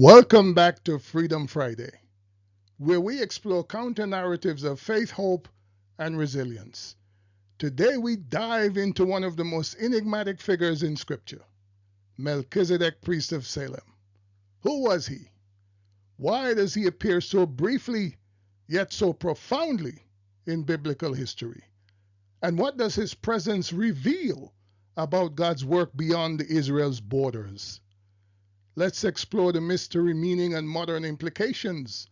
Welcome back to Freedom Friday, where we explore counter narratives of faith, hope, and resilience. Today we dive into one of the most enigmatic figures in Scripture, Melchizedek, priest of Salem. Who was he? Why does he appear so briefly, yet so profoundly in biblical history? And what does his presence reveal about God's work beyond Israel's borders? Let's explore the mystery, meaning, and modern implications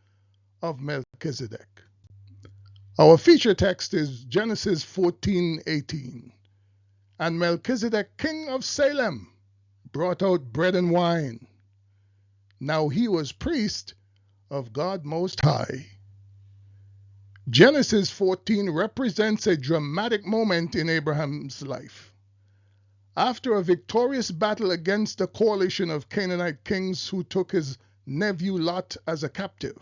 of Melchizedek. Our feature text is Genesis 14:18. And Melchizedek, king of Salem, brought out bread and wine. Now he was priest of God Most High. Genesis 14 represents a dramatic moment in Abraham's life. After a victorious battle against a coalition of Canaanite kings who took his nephew Lot as a captive,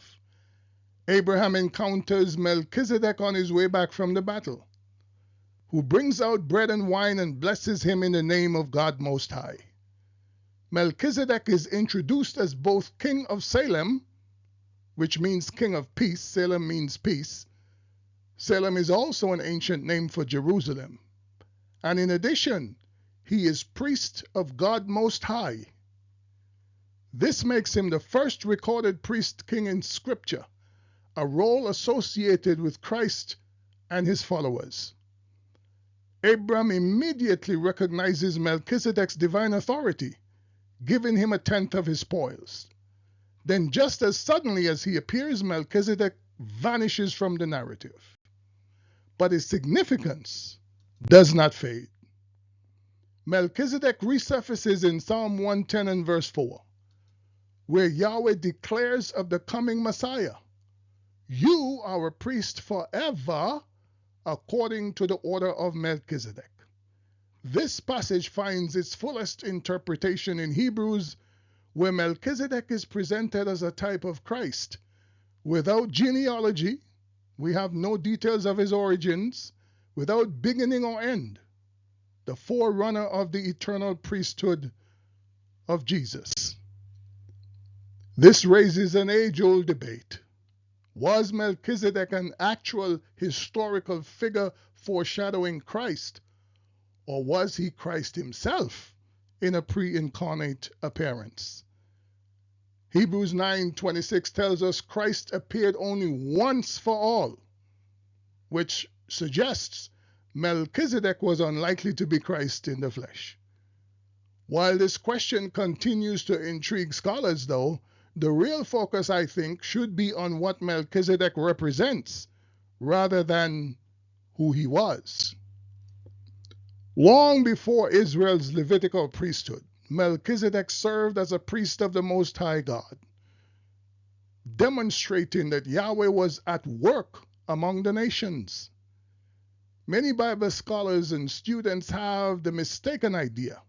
Abraham encounters Melchizedek on his way back from the battle, who brings out bread and wine and blesses him in the name of God Most High. Melchizedek is introduced as both king of Salem, which means king of peace. Salem means peace. Salem is also an ancient name for Jerusalem. And in addition, he is priest of God Most High. This makes him the first recorded priest king in Scripture, a role associated with Christ and his followers. Abram immediately recognizes Melchizedek's divine authority, giving him a tenth of his spoils. Then just as suddenly as he appears, Melchizedek vanishes from the narrative. But his significance does not fade. Melchizedek resurfaces in Psalm 110 and verse 4, where Yahweh declares of the coming Messiah, "You are a priest forever, according to the order of Melchizedek." This passage finds its fullest interpretation in Hebrews, where Melchizedek is presented as a type of Christ. Without genealogy, we have no details of his origins, without beginning or end, the forerunner of the eternal priesthood of Jesus. This raises an age-old debate. Was Melchizedek an actual historical figure foreshadowing Christ, or was he Christ himself in a pre-incarnate appearance? Hebrews 9:26 tells us Christ appeared only once for all, which suggests Melchizedek was unlikely to be Christ in the flesh. While this question continues to intrigue scholars, though, the real focus, I think, should be on what Melchizedek represents rather than who he was. Long before Israel's Levitical priesthood, Melchizedek served as a priest of the Most High God, demonstrating that Yahweh was at work among the nations. Many Bible scholars and students have the mistaken idea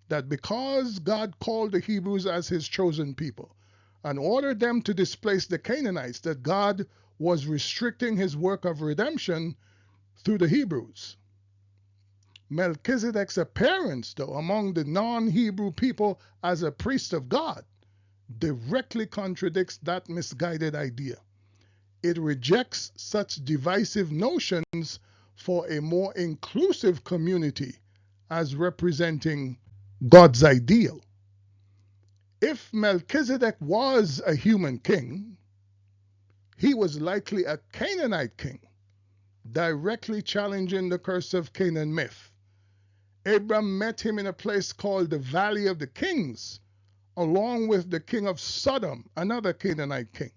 that because God called the Hebrews as his chosen people and ordered them to displace the Canaanites, that God was restricting his work of redemption through the Hebrews. Melchizedek's appearance, though, among the non-Hebrew people as a priest of God directly contradicts that misguided idea. It rejects such divisive notions for a more inclusive community as representing God's ideal. If Melchizedek was a human king, he was likely a Canaanite king, directly challenging the curse of Canaan myth. Abram met him in a place called the Valley of the Kings, along with the king of Sodom, another Canaanite king.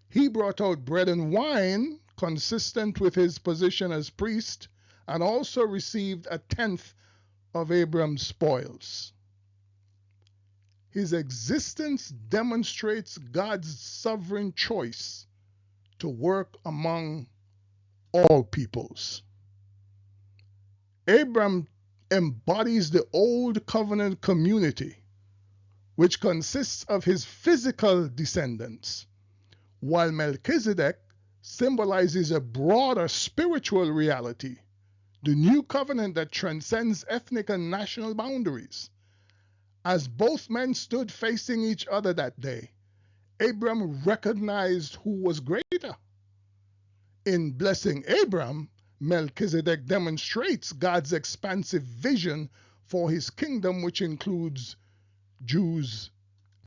He brought out bread and wine consistent with his position as priest, and also received a tenth of Abram's spoils. His existence demonstrates God's sovereign choice to work among all peoples. Abram embodies the old covenant community, which consists of his physical descendants, while Melchizedek symbolizes a broader spiritual reality, the new covenant that transcends ethnic and national boundaries. As both men stood facing each other that day, Abram recognized who was greater. In blessing Abram, Melchizedek demonstrates God's expansive vision for his kingdom, which includes Jews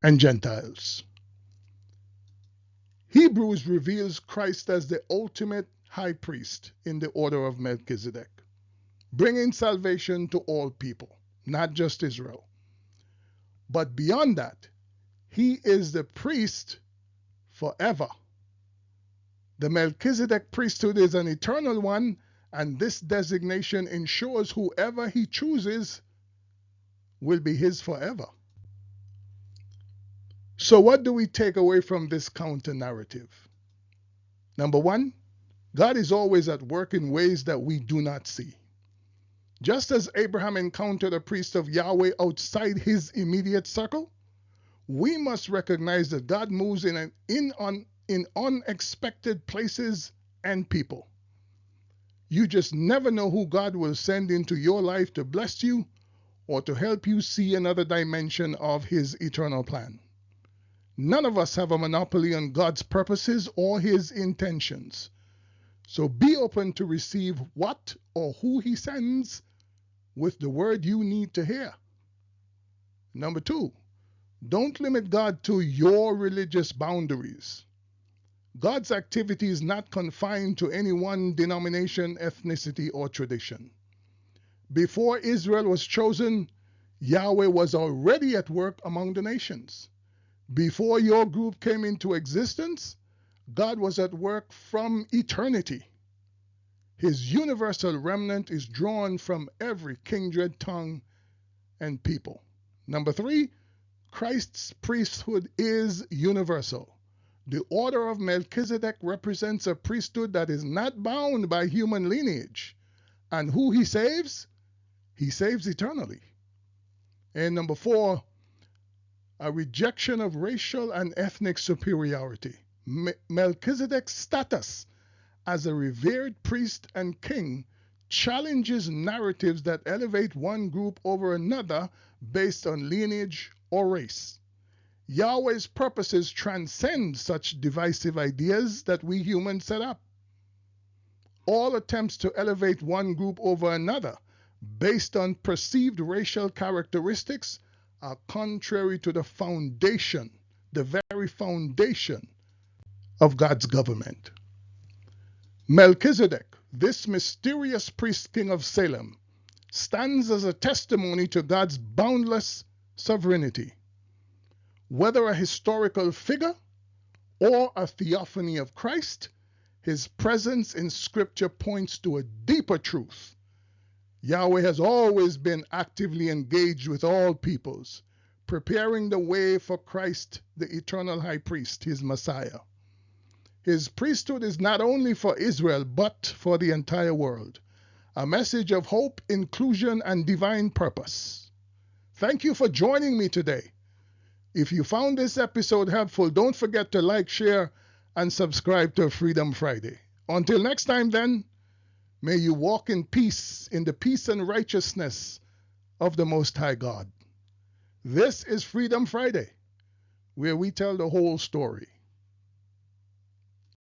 and Gentiles. Hebrews reveals Christ as the ultimate high priest in the order of Melchizedek, bringing salvation to all people, not just Israel. But beyond that, he is the priest forever. The Melchizedek priesthood is an eternal one, and this designation ensures whoever he chooses will be his forever. So what do we take away from this counter narrative? Number one, God is always at work in ways that we do not see. Just as Abraham encountered a priest of Yahweh outside his immediate circle, we must recognize that God moves in unexpected places and people. You just never know who God will send into your life to bless you or to help you see another dimension of his eternal plan. None of us have a monopoly on God's purposes or his intentions. So be open to receive what or who he sends with the word you need to hear. Number two, don't limit God to your religious boundaries. God's activity is not confined to any one denomination, ethnicity, or tradition. Before Israel was chosen, Yahweh was already at work among the nations. Before your group came into existence, God was at work from eternity. His universal remnant is drawn from every kindred, tongue, and people. Number three, Christ's priesthood is universal. The order of Melchizedek represents a priesthood that is not bound by human lineage. And who he saves eternally. And number four, a rejection of racial and ethnic superiority. Melchizedek's status as a revered priest and king challenges narratives that elevate one group over another based on lineage or race. Yahweh's purposes transcend such divisive ideas that we humans set up. All attempts to elevate one group over another based on perceived racial characteristics are contrary to the foundation, the very foundation of God's government. Melchizedek, this mysterious priest-king of Salem, stands as a testimony to God's boundless sovereignty. Whether a historical figure or a theophany of Christ, his presence in Scripture points to a deeper truth. Yahweh has always been actively engaged with all peoples, preparing the way for Christ, the eternal high priest, his Messiah. His priesthood is not only for Israel, but for the entire world, a message of hope, inclusion, and divine purpose. Thank you for joining me today. If you found this episode helpful, don't forget to like, share, and subscribe to Freedom Friday. Until next time then, may you walk in peace, in the peace and righteousness of the Most High God. This is Freedom Friday, where we tell the whole story.